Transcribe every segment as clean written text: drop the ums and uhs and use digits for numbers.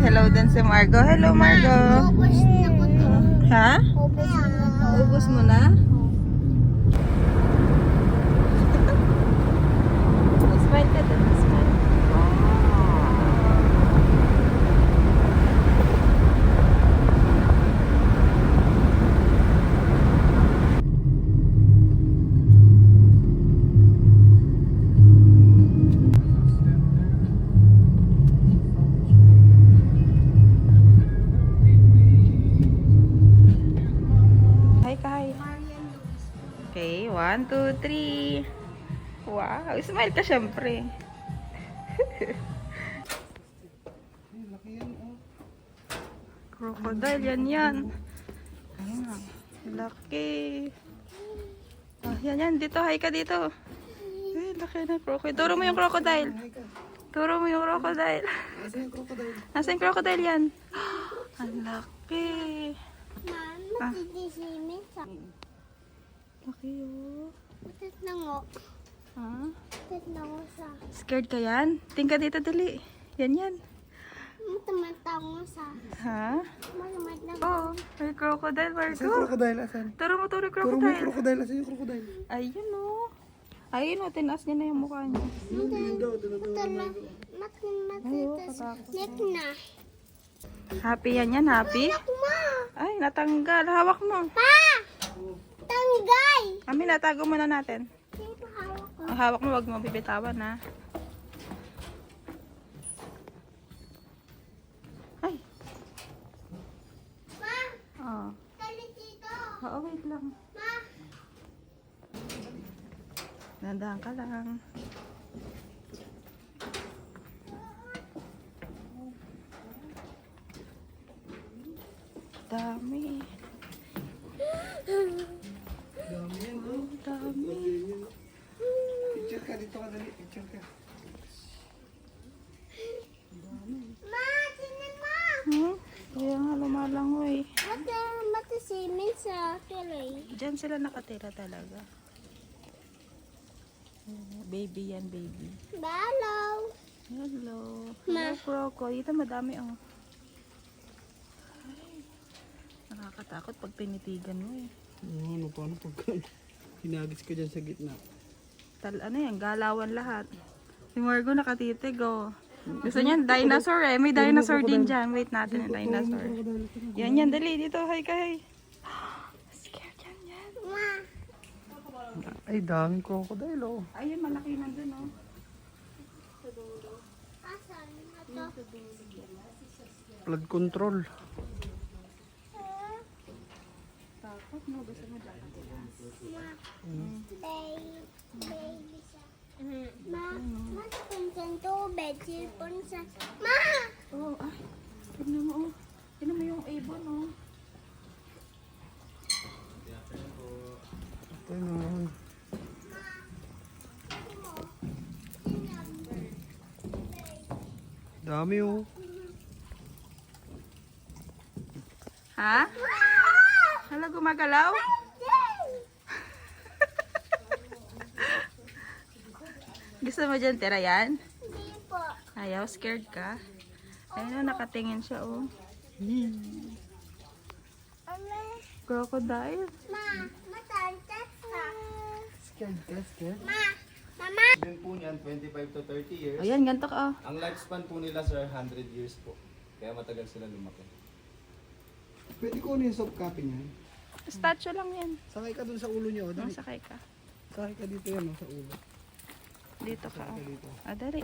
hello din si Margo. Hello, Margo. Ubus na ko to. Ha? Ubus na to. Ubus mo na? Smile ka din. Smile. Hi, Kai. Okay, 1, 2, 3. Wow, smile ka syempre. Crocodile, yan. Ayan, laki. Ah, yan. Dito, hi ka dito. Ay, laki na crocodile. Turo mo yung crocodile. Turo mo yung crocodile. Nasaan yung crocodile yan? Ang laki. Mama, titisimin sa... Laki oh. Matat na ngo. Ha? Matat na ngo sa... Scared ka yan? Tingka dito, dali. Yan. Matamata ngo sa... Ha? Matamat na ngo. Oo, may crocodile, Asan yung Margo. crocodile? Asan? Turo mo yung Turo mo yung crocodile. crocodile. Asan yung crocodile? Ayun oh. Ayun oh, tinaas niya na yung mukha niya. Yun daw. Matala... Matitas... Nek na. Happy yan, happy? Ma! Ay, natanggal. Hawak mo. Pa! Tanggay! Kami, natago muna natin. Dito hawak ko. Ang hawak mo, wag mo bibitawan ha. Ay. Ma! Oh. Dali dito! Oo, wait lang. Ma! Dandahan ka lang. Dami. Dami yan, oh. Dami. Picture ka. Dito ka dali. Picture ka. Ma! Sinan ma! Kaya nga lumalangoy. Matasimin sa kilay. Diyan sila nakatira talaga. Baby yan, baby. Balaw! Hello. Ma. Hello, Croco. Dito madami ang... Ay. Nakakatakot pag pinitigan mo eh. Ano, paano pag hinagis ka dyan sa gitna? Ano yan, galawan lahat. Si Margo nakatitig oh. Gusto niya dinosaur eh. May dinosaur din dyan. Wait natin yung dinosaur. Yan, dali. Dito, hi ka, hi. Scared yan. Ma! Ay, daming crocodile, oh. Ayun, malaki nandun oh. Asan na to? Flood control. Takot mo, gusto mo dyan. Baby siya. Ma! Matapunsan tubig. Sipon sa... Ma! Oh, ay. Tignan mo oh. Tignan mo yung ibon oh. Ito naman. Dami, oh. Ha? Hala, gumagalaw? Gusto mo dyan tira yan? Hindi po. Ayaw, scared ka? Ayun oh, nakatingin siya oh. Ama! Crocodile. Ma! Matantas ka. Scared. Ma! Mama! Din po niyan, 25 to 30 years. Ayan, ganito ka oh. Ang lifespan po nila, sir, 100 years po. Kaya matagal sila lumaki. Pwede ko yung soft copy niyan. Statue lang yan. Sakay ka dun sa ulo niyo. Dali. Sakay ka. Sakay ka dito yan, oh, sa ulo. Dito ka Sakay oh. ka dito. Dali.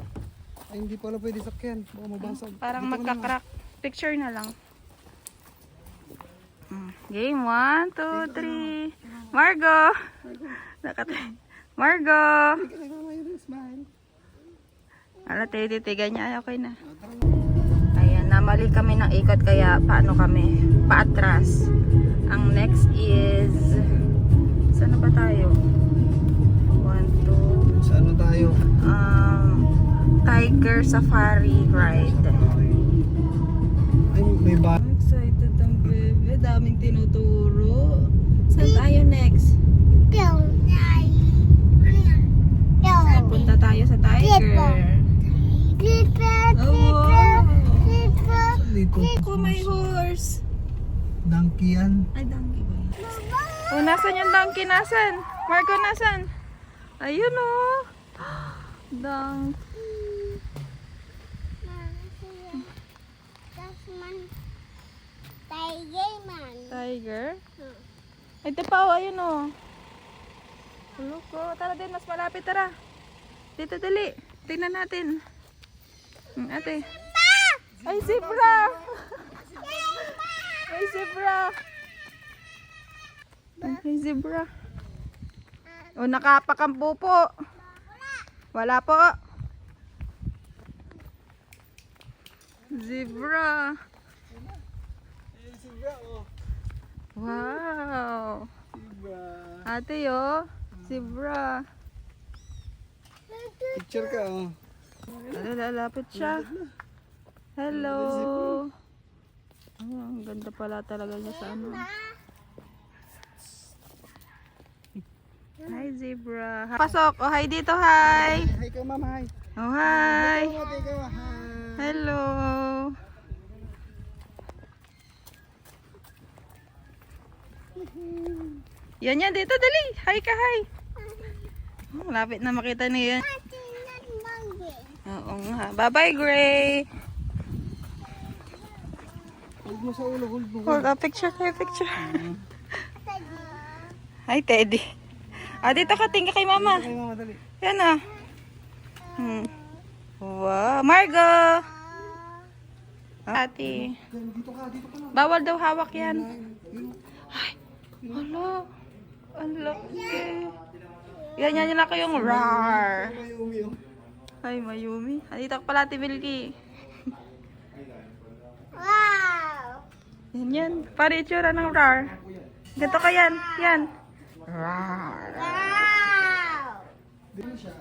Ay, hindi pala pwede sakyan. Baka mabasag. Parang Dito ka na. magka-crack. Picture na lang. Game 1, 2, 3. Margo! Margo! Kaya ka ngayon, smile. Ala, tititigan niya. Ay, okay na. Ayan, namali kami ng ikot kaya paano kami? Paatras. Ang next is... Saan na ba tayo? 1, 2... Saan na tayo? Tiger Safari Ride. Ay, may ba? Excited ang bebe. Daming tinuturo. Saan tayo next? Punta tayo sa Tiger. Oh, wow. ko. Oh, my horse. Donkey yan. Ay, donkey ba yan? Oh, nasan yung donkey? Nasan? Marco, nasan? Ayun oh. Donkey. Das man. Tiger man. Tiger? Ito pa oh, ayun oh. Ulo ko. Tara din, mas malapit, tara. Dito, dali. Tingnan natin. Ate. Ay, zebra! Ay, zebra! Ay, zebra. O, nakapak ang pupo. Wala po. Zebra. Zebra, oh. Wow. Zebra. Ate, oh. Zebra. Picture ka, oh. Ano, lalapit siya. Hello. Oh, ang ganda pala talaga niya sa ano. Hi, zebra. Pasok. Oh, hi dito. Hi. Hi ka, mama. Hi. Oh, hi. Hi ka, hi. Hello. Yan yan. Dito, dali. Hi ka, hi. Oh, lapit na makita niya yan. Tingnan monkey. Oo nga. Bye-bye, Gray. Hold mo sa ulo, hold mo. Hold up, picture kayo, picture. Hi, Teddy. Ah, dito ka, tingka kay mama. Hi, mama, dali. Yan ah. Wow, Margo. Ate. Dito ka na. Bawal daw hawak yan. Ay, hala. Ang laki. Yan, yan lang kayong rar. Mayumi, oh. Ay, Mayumi. Andito ka pala, Ate Milky. Wow. Yan, yan. Para itsura ng rar. Ganito ka yan. Yan. Rar. Wow. Dito siya,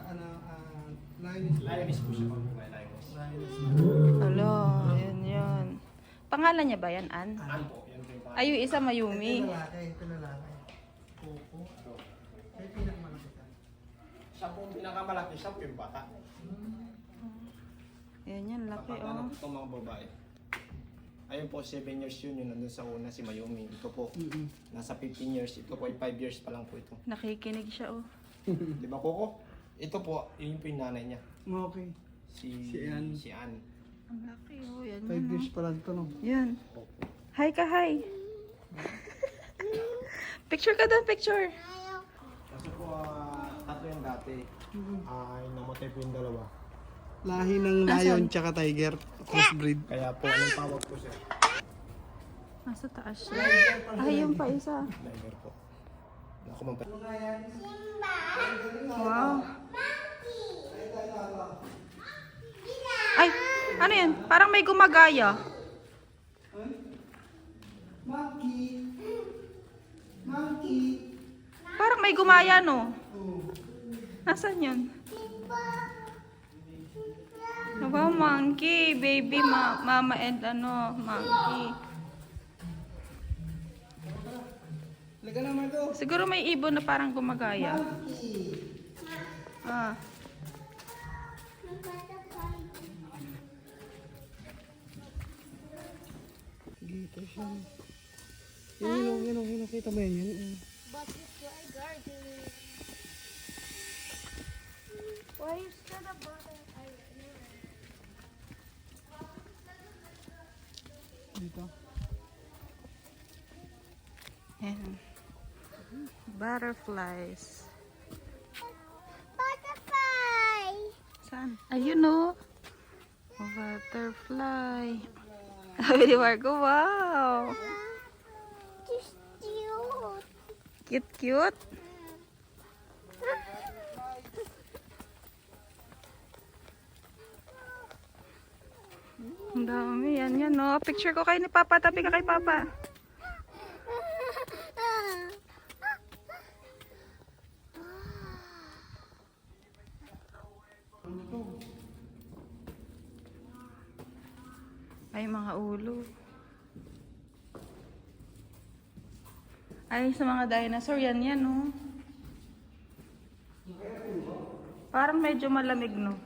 lioness. Lioness po siya. May lioness. Hala, yan, yan. Pangalan niya ba yan, Ann? Ano po? Yan po yung Ay, yung isa Mayumi. Ito lalaki. Coco. Ito yung pinakamalaki ka. Siya po yung pinakamalaki, siya po yung bata. Yan, yan. Laki, Kapag oh. itong mga babae. Ayun po, 7 years yun nandun sa una si Mayumi. Ito po, nasa 15 years. Ito po ay 5 years pa lang po ito. Nakikinig siya, oh. Di ba, Coco? Ito po, yun po yung nanay niya. Okay. Si Ann. Si Ann. Ang laki, oh. Yan, 5 yan, years pa lang ito, no? oh. Yan. Hi ka, hi. Picture ka doon, picture. Kasi po, tatlo yung dati. Ay, namatay po yung dalawa. Lahi ng lion tsaka tiger. Crossbreed. Kaya po, anong tawag po siya? Nasa taas siya. Ay, yung pa isa. Tiger po. Ako man pa. Wow. Ay, ano yan? Parang may gumagaya. Monkey. Monkey. Parang may gumaya, no? Nasaan yun? Wow, monkey. Baby, mama and ano, monkey. Laga naman ito. Siguro may ibon na parang gumagaya. Ah. Dito siya. Yun, kita mo yan. Yun. Butterfly garden. Why is that a butterfly? Dito. Ayan. Butterflies. Butterfly. Saan? Ayun o. Butterfly. Sabi ni Marco, wow. Just cute. Cute, cute. Ang dami. Yan, yan, no. Picture ko kayo ni Papa. Tabi ka kay Papa. Ay, mga ulo. Ay, sa mga dinosaur, yan yan, no? Parang medyo malamig, no?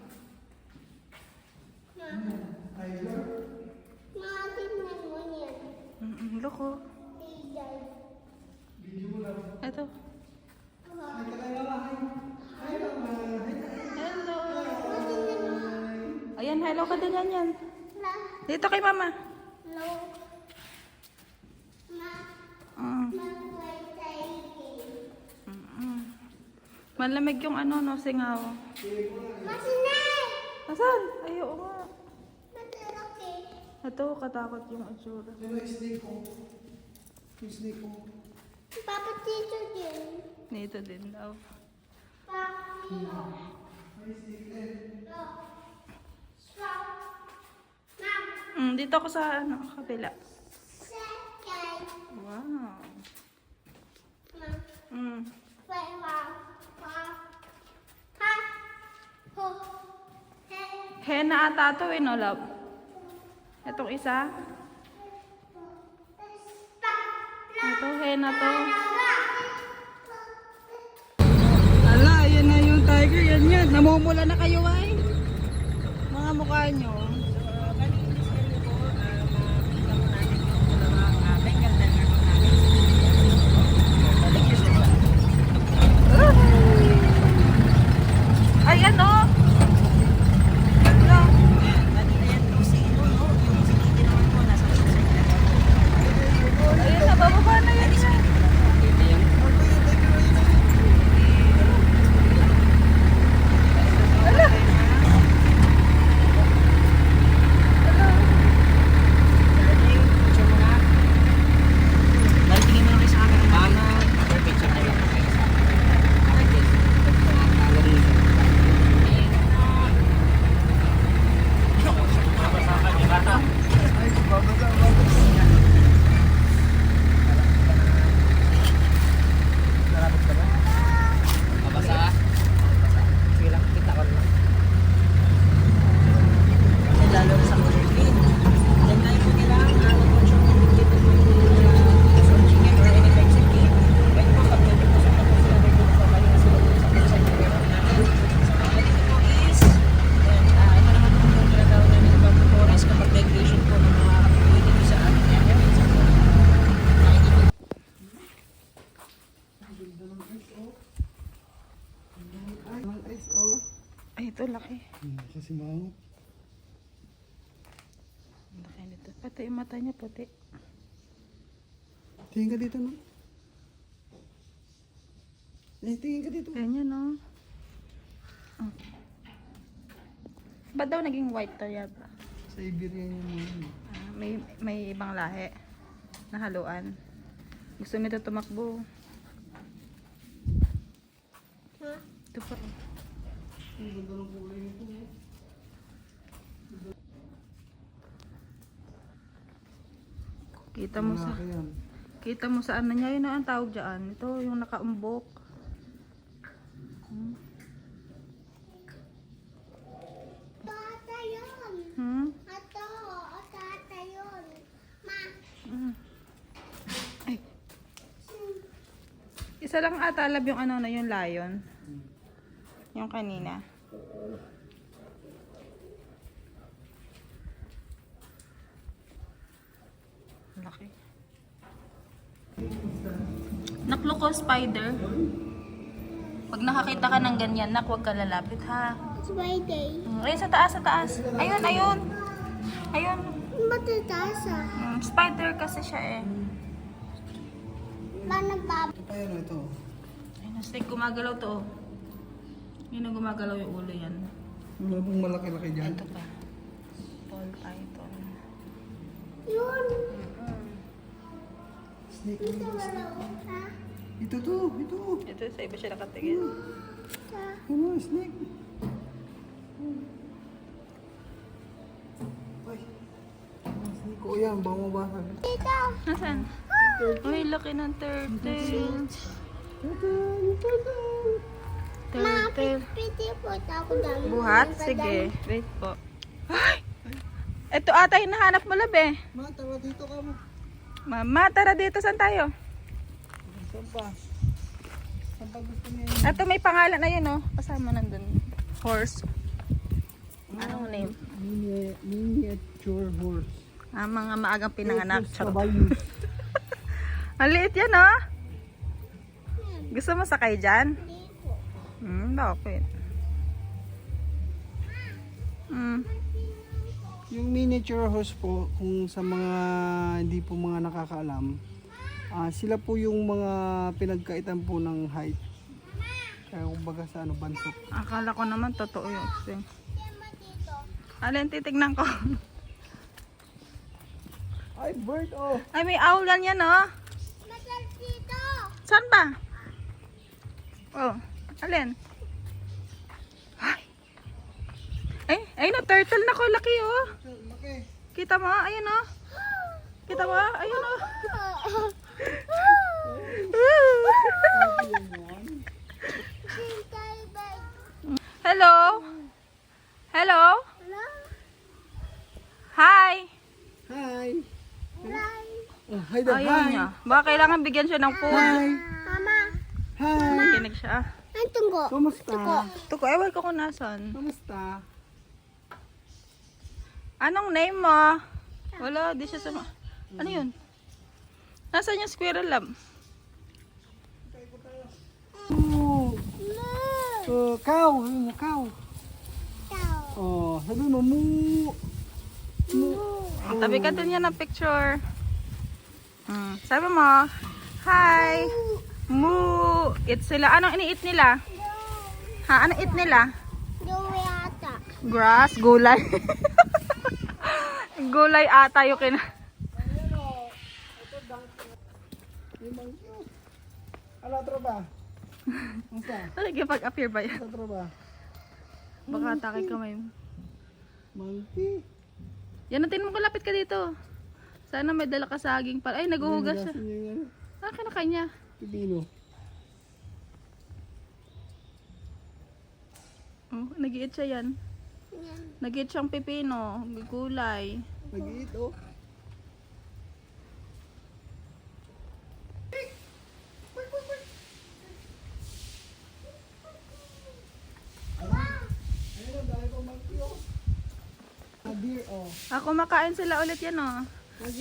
Mama, Look, oh. Ito. Hello. Ayan, hello ka din yan. Dito kay mama. Mm. Malamig yung ano, no, singaw. Asan? Ay, oo nga. Ito, katakot yung atsura. Ano yung snake ko? Yung snake ko. Papa Tito din. Dito din daw. Dito ako sa ano, kabila. Wow. Henna ata to eh, no, love? Itong isa. Ito, henna to. Ala, yan na yung tiger. Yan. Namumula na kayo ay. Mga mukha nyo. Ay, ano? Ano? Ayun na, bababa na yan. Ala. Ay, ito laki. Sa simaw. Laki nito. Pati yung mata niya puti. Tingin ka dito, no? Tingin ka dito. Ganyan, no? Oh. Ba't daw naging white to yata? Sa Iberian yung mga. May ibang lahi na haluan. Gusto nito tumakbo. Ito pa. Ang ganda ng kulay nito, no? Kita mo sa Malaki yan. kita mo sa ano niya, yun ang tawag diyan. Ito yung nakaumbok. Tata yun. Hmm? Ato, tata yun. Ma. Ay. Isa lang ata lab yung ano na yung lion. Yung kanina. Laki. Naklo ko spider. Pag nakakita ka ng ganyan, nak, huwag ka lalapit ha. Friday. Ayun sa taas, sa taas. Ayun, ayun. Ayun. Matataas ah. Spider kasi siya eh. Paano ba? Ayun, ito. Ayun, snake, gumagalaw to. Yun ang gumagalaw yung ulo yan. Wala pong malaki-laki dyan. Ito pa. Ball python. Yun. Snake. Ito wala ha? Ito to, ito. Ito, sa iba siya nakatingin. Ano, snake. Ay. Snake ko yan, baka mabasag. Dito. Nasaan? Uy, laki ng turtle. Turtle. Pwede po ako dami. Buhat? Sige. Wait po. Ay! Ito ata yung nahanap mo, labi. Ma, tara dito ka mo. Mama, tara dito. Saan tayo? Saan pa? Saan pa gusto niya? Ito may pangalan na yun, oh. Kasama nandun. Horse. Anong name? Miniature horse. Mga maagang pinanganak. Horse Charot. kabayo. Ang liit yan, oh. Gusto mo sakay dyan? Bakit? Yung miniature horse po, kung sa mga hindi po mga nakakaalam, sila po yung mga pinagkaitan po ng height. Kaya kumbaga sa bansot. Akala ko naman totoo yung extreme. Alin, titignan ko. Ay, bird oh! Ay, may owl yan, oh. Masal dito. Saan ba? Oh, alin? Ay, no, turtle na ko, laki, oh. Laki! Kita mo? Ayun, oh. Kita mo? Ayun, oh. Hello? Hello? Hi! Hi! Oh, hi daw, Ayaw hi! niya. Baka kailangan bigyan siya ng food. Hi! Mama, Hi! Nakikinig siya. ang tunggo. Kumusta? Ito ko, ewan ko kung nasan. Kumusta? Anong name mo? Wala, di siya sama. Ano yun? Nasaan yung squirrel lab? Cow! Sabi mo, cow! Tao. Oh, sabi mo, moo! Tabi ka din yan ng picture. Sabi mo, hi! Moo! Eat sila. Anong iniit nila? Ha? Anong eat nila? Dumi ata. Grass, gulay. Gulay ata yung kina... Ala, tropa! Kumusta? Nagkipag-appear ba yan? Ala, tropa? Baka atake kamay mo. Monkey! Yan, natin mo, kalapit ka dito. Sana may dala ka saging pa. Ay, naguhugas siya. Hinugasan niya yung Akin na kanya. pipino. Oh, nag-iit siya yan. Nag-iit siyang pipino. May gulay. Nag-iit, oh. Ayun, dahil pa monkey, oh. Deer, oh. Kumakain sila ulit yan, oh.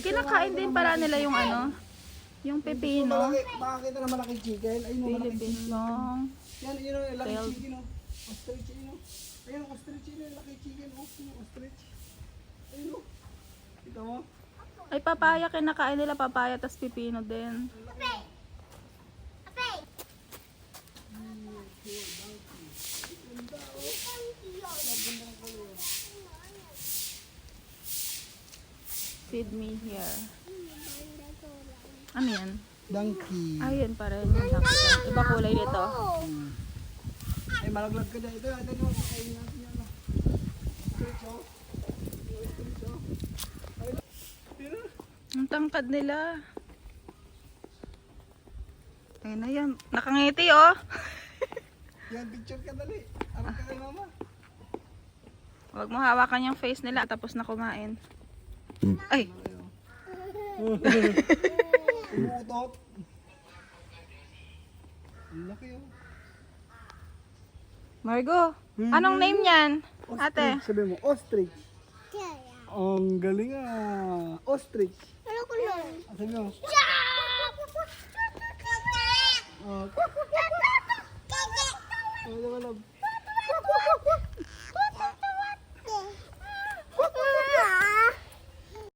Kinakain din pala nila yung ano, yung pepino. Makakita na malaking chicken. Ayun, oh, malaking Philippine chicken. long. Yan, yun, oh, Tail. malaking chicken, oh. Ostrich, ayun, oh. Ayun, ostrich, yun, malaking chicken, oh. Yung ostrich. Ayun, oh. Kita mo? Ay, papaya, kinakain nila papaya, tas pipino din. Feed me here. Ano yan? Donkey. Ayun pa rin. Yung nakita. Iba kulay nito. Ay, malaglag ka dyan. Ito, ito, ito. Kainin natin yan, oh. Ostrich, oh. Yung ostrich, oh. Ayun, oh. Ayun, oh. Ang tangkad nila. Ayun na yan. Nakangiti, oh. Yan, picture ka dali. Harap ka kay mama. Huwag mo hawakan yung face nila tapos na kumain. Ay! Umuutot. Ang laki, oh. Margo, anong name niyan? Ate? Ostrich, sabi mo, ostrich. Ang galing, ah. Ostrich. Ano ko nun? Sabi mo, Siya!